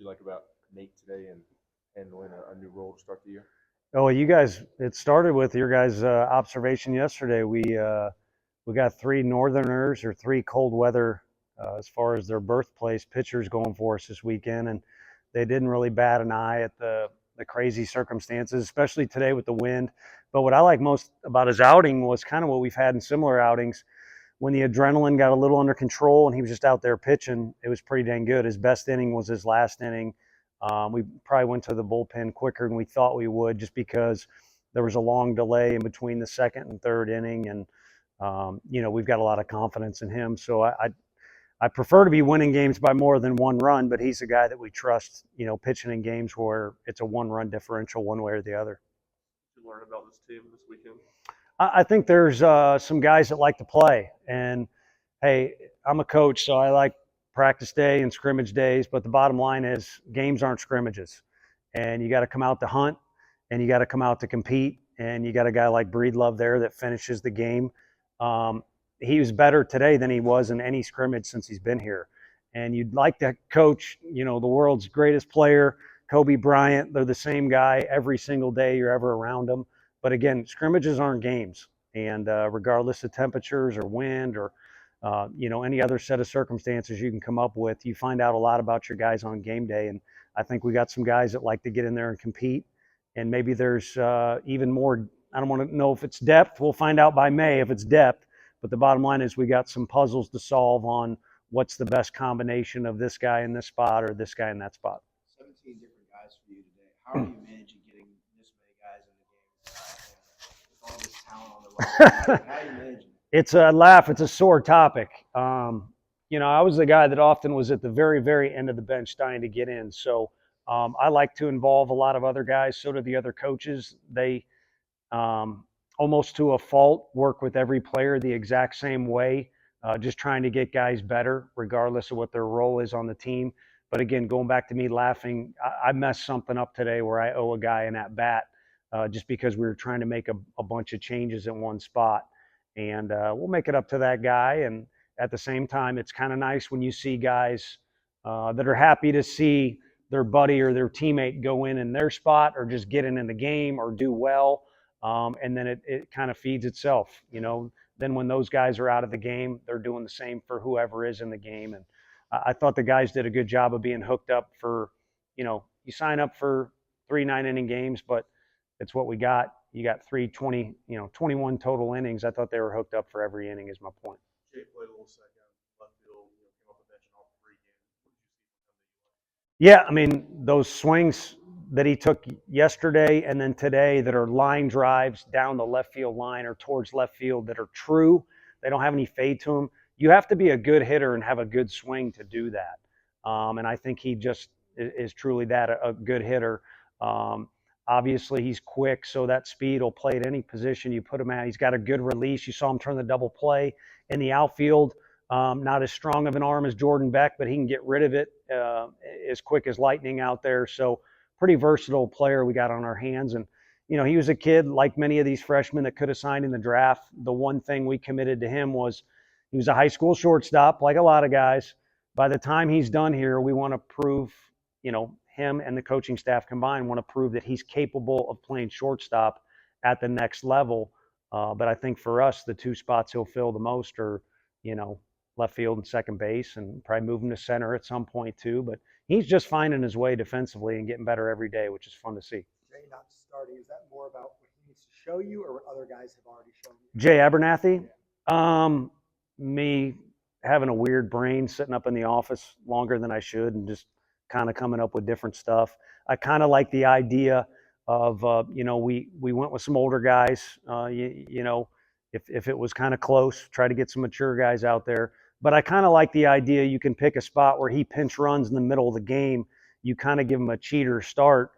you like about Nate today and handling a new role to start the year? Oh, well, you guys, it started with your guys' observation yesterday. We got three Northerners or three cold weather as far as their birthplace pitchers going for us this weekend, and they didn't really bat an eye at the crazy circumstances, especially today with the wind. But what I like most about his outing was kind of what we've had in similar outings. When the adrenaline got a little under control and he was just out there pitching, it was pretty dang good. His best inning was his last inning. We probably went to the bullpen quicker than we thought we would, just because there was a long delay in between the second and third inning, and we've got a lot of confidence in him. So I prefer to be winning games by more than one run, but he's a guy that we trust, pitching in games where it's a one-run differential one way or the other. Did you learn about this team this weekend? I think there's some guys that like to play, and hey, I'm a coach, so I like practice day and scrimmage days, but the bottom line is games aren't scrimmages, and you got to come out to hunt, and you got to come out to compete, and you got a guy like Breedlove there that finishes the game. He was better today than he was in any scrimmage since he's been here, and you'd like to coach, the world's greatest player, Kobe Bryant. They're the same guy every single day you're ever around them. But again, scrimmages aren't games, and regardless of temperatures or wind or any other set of circumstances you can come up with, you find out a lot about your guys on game day. And I think we got some guys that like to get in there and compete. And maybe there's even more. I don't want to know if it's depth. We'll find out by May if it's depth. But the bottom line is we got some puzzles to solve on what's the best combination of this guy in this spot or this guy in that spot. 17 different guys for you today. How are you managing getting this many guys in the game with all this talent on the roster? How are you managing it? It's a laugh. It's a sore topic. I was the guy that often was at the very, very end of the bench dying to get in. So I like to involve a lot of other guys. So do the other coaches. They almost to a fault work with every player the exact same way, just trying to get guys better regardless of what their role is on the team. But again, going back to me laughing, I messed something up today where I owe a guy an at bat just because we were trying to make a bunch of changes in one spot. And we'll make it up to that guy. And at the same time, it's kind of nice when you see guys that are happy to see their buddy or their teammate go in their spot or just get in the game or do well. And then it kind of feeds itself. Then when those guys are out of the game, they're doing the same for whoever is in the game. And I thought the guys did a good job of being hooked up for, you sign up for 3 9-inning games, but it's what we got. You got 21 total innings. I thought they were hooked up for every inning is my point. Jay played a little second, left field, came off the bench in all 3 games. What did you see from him that you liked? Yeah, I mean, those swings that he took yesterday and then today that are line drives down the left field line or towards left field that are true, they don't have any fade to them. You have to be a good hitter and have a good swing to do that. And I think he just is truly that, a good hitter. Obviously, he's quick, so that speed will play at any position you put him at. He's got a good release. You saw him turn the double play in the outfield. Not as strong of an arm as Jordan Beck, but he can get rid of it as quick as lightning out there. So pretty versatile player we got on our hands. And, he was a kid like many of these freshmen that could have signed in the draft. The one thing we committed to him was he was a high school shortstop, like a lot of guys. By the time he's done here, we want to prove, him and the coaching staff combined want to prove that he's capable of playing shortstop at the next level. But I think for us, the 2 spots he'll fill the most are, left field and second base, and probably move him to center at some point too. But he's just finding his way defensively and getting better every day, which is fun to see. Jay not starting, is that more about what he needs to show you or what other guys have already shown you? Jay Abernathy, me having a weird brain, sitting up in the office longer than I should and just kind of coming up with different stuff. I kind of like the idea of, we went with some older guys, if it was kind of close, try to get some mature guys out there. But I kind of like the idea you can pick a spot where he pinch runs in the middle of the game. You kind of give him a cheater start.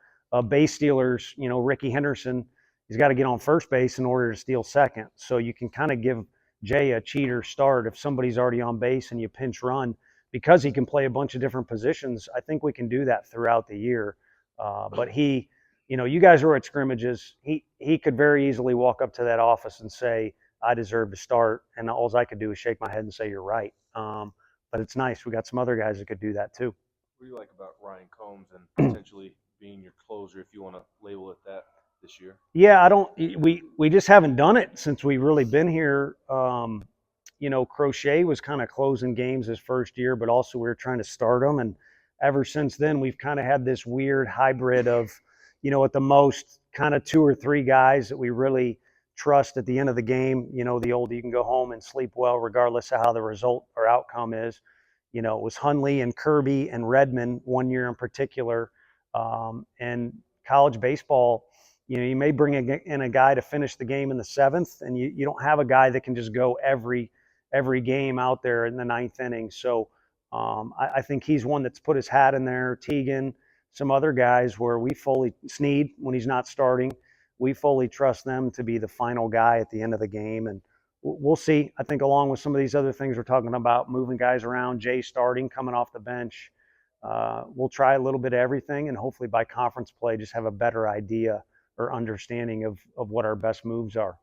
Base stealers, Ricky Henderson, he's got to get on first base in order to steal second. So you can kind of give Jay a cheater start if somebody's already on base and you pinch run. Because he can play a bunch of different positions, I think we can do that throughout the year. But he, you guys were at scrimmages. He could very easily walk up to that office and say, I deserve to start. And all I could do is shake my head and say, you're right. But it's nice. We got some other guys that could do that too. What do you like about Ryan Combs and potentially being your closer, if you want to label it that, this year? Yeah, I don't. We just haven't done it since we've really been here. Crochet was kind of closing games his first year, but also we were trying to start them, and ever since then we've kind of had this weird hybrid of, at the most kind of 2 or 3 guys that we really trust at the end of the game. The old you can go home and sleep well regardless of how the result or outcome is. It was Hunley and Kirby and Redmond one year in particular, and college baseball. You may bring in a guy to finish the game in the 7th, and you don't have a guy that can just go every game out there in the 9th inning. So I think he's one that's put his hat in there. Teagan, some other guys where Sneed, when he's not starting, we fully trust them to be the final guy at the end of the game. And we'll see. I think along with some of these other things we're talking about, moving guys around, Jay starting, coming off the bench, we'll try a little bit of everything, and hopefully by conference play just have a better idea or understanding of what our best moves are.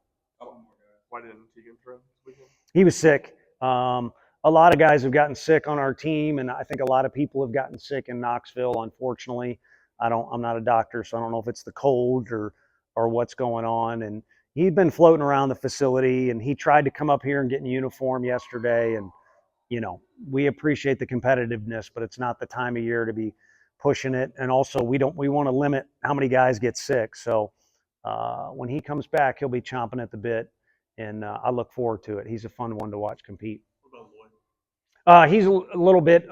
Why didn't Teagan throw this weekend? He was sick. A lot of guys have gotten sick on our team, and I think a lot of people have gotten sick in Knoxville, unfortunately. I'm not a doctor, so I don't know if it's the cold or what's going on. And he'd been floating around the facility, and he tried to come up here and get in uniform yesterday. And, we appreciate the competitiveness, but it's not the time of year to be pushing it. And also we want to limit how many guys get sick. So when he comes back, he'll be chomping at the bit, and I look forward to it. He's a fun one to watch compete. What about Lloyd? He's a little bit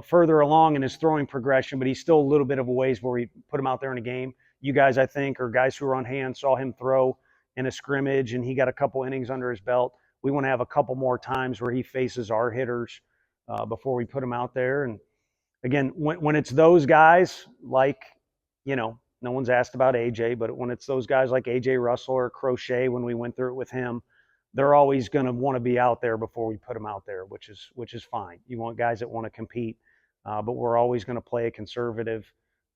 further along in his throwing progression, but he's still a little bit of a ways where we put him out there in a game. You guys, I think, or guys who are on hand saw him throw in a scrimmage, and he got a couple innings under his belt. We want to have a couple more times where he faces our hitters before we put him out there. And again, when it's those guys, like, no one's asked about AJ, but when it's those guys like AJ Russell or Crochet, when we went through it with him, they're always going to want to be out there before we put them out there, which is fine. You want guys that want to compete, but we're always going to play a conservative,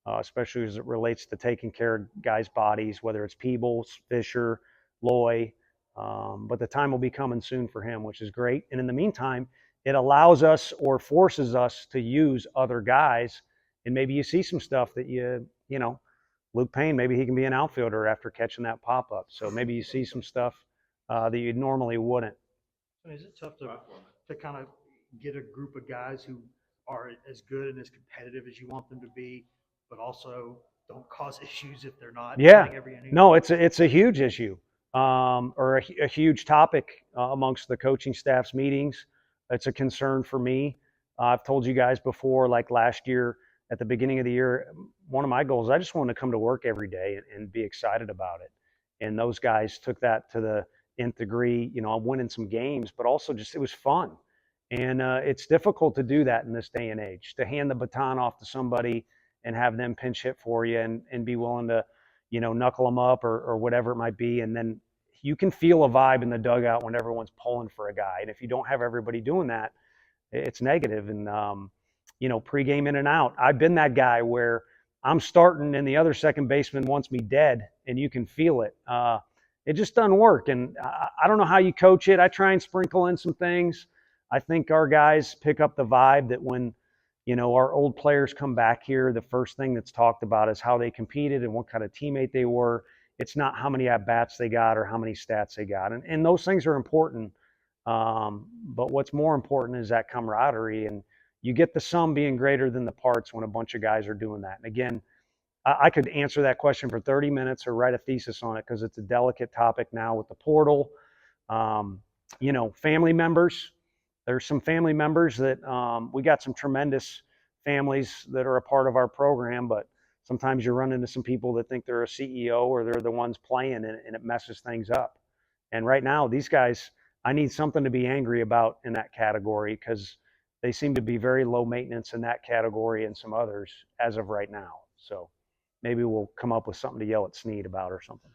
especially as it relates to taking care of guys' bodies, whether it's Peebles, Fisher, Loy. But the time will be coming soon for him, which is great. And in the meantime, it allows us or forces us to use other guys, and maybe you see some stuff that Luke Payne, maybe he can be an outfielder after catching that pop-up. So maybe you see some stuff that you normally wouldn't. Is it tough to kind of get a group of guys who are as good and as competitive as you want them to be, but also don't cause issues if they're not playing every inning? No, it's a huge issue, or a huge topic amongst the coaching staff's meetings. It's a concern for me. I've told you guys before, like last year at the beginning of the year, one of my goals, I just wanted to come to work every day and be excited about it. And those guys took that to the nth degree. I'm winning some games, but also just it was fun. And it's difficult to do that in this day and age, to hand the baton off to somebody and have them pinch hit for you and be willing to, knuckle them up or whatever it might be. And then you can feel a vibe in the dugout when everyone's pulling for a guy. And if you don't have everybody doing that, it's negative. And, pregame in and out. I've been that guy where I'm starting and the other second baseman wants me dead, and you can feel it. It just doesn't work. And I don't know how you coach it. I try and sprinkle in some things. I think our guys pick up the vibe that when, our old players come back here, the first thing that's talked about is how they competed and what kind of teammate they were. It's not how many at-bats they got or how many stats they got. And those things are important. But what's more important is that camaraderie. And you get the sum being greater than the parts when a bunch of guys are doing that. And again, I could answer that question for 30 minutes or write a thesis on it because it's a delicate topic now with the portal. Family members. There's some family members that we got some tremendous families that are a part of our program, but sometimes you run into some people that think they're a CEO or they're the ones playing, and it messes things up. And right now, these guys, I need something to be angry about in that category because they seem to be very low maintenance in that category and some others as of right now. So maybe we'll come up with something to yell at Sneed about or something.